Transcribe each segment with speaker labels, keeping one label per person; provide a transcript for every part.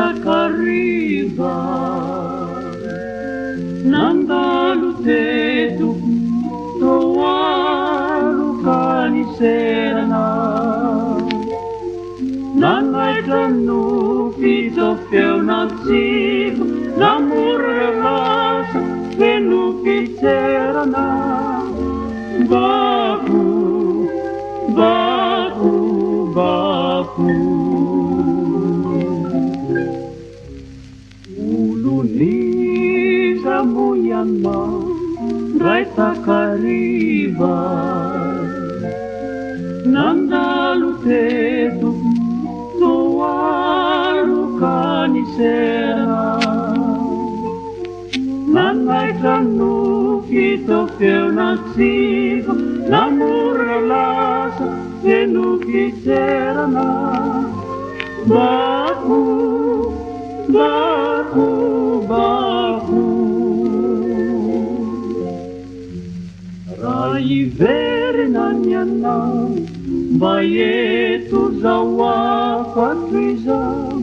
Speaker 1: takariva nandalo teto toalo kaniserana nanaitra no fito feonatsiko namora lasa feno fitserana baku baku baku uluniza moyanma ray takariva nandalo teto toalo kaniserana nanaitra no fito feonatsiko namora lasa feno fitserana baku baku baku raha iverina ny anao mba eto zao afatro izao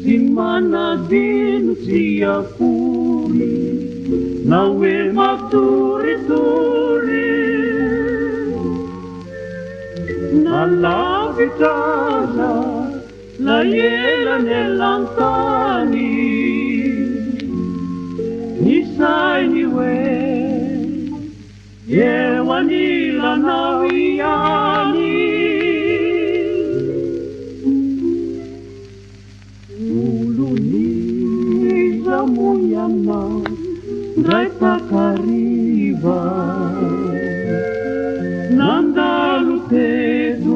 Speaker 1: tsy manadino tsy akory na hoe matoritory nalavitra aza la elany elantany ny sainy hoe eo anilanao ihany oloniza moyanao ray takariva nandalo teto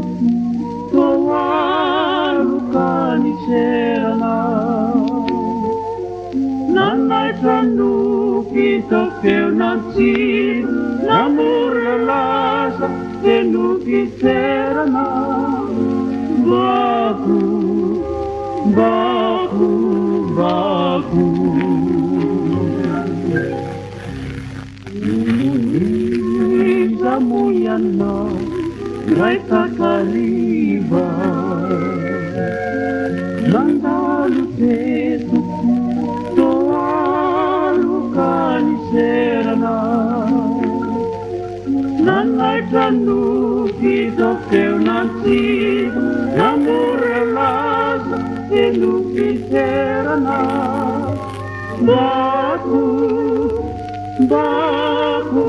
Speaker 1: toalo kaniserana nanaitra no fito feonatsiko namora lasa feno fitserana baku baku baku uluniza moyanao ray takariva nandalo teto toalo kaniserana nanaitra no fito feonatsiko namora lasa feno fitserana baku baku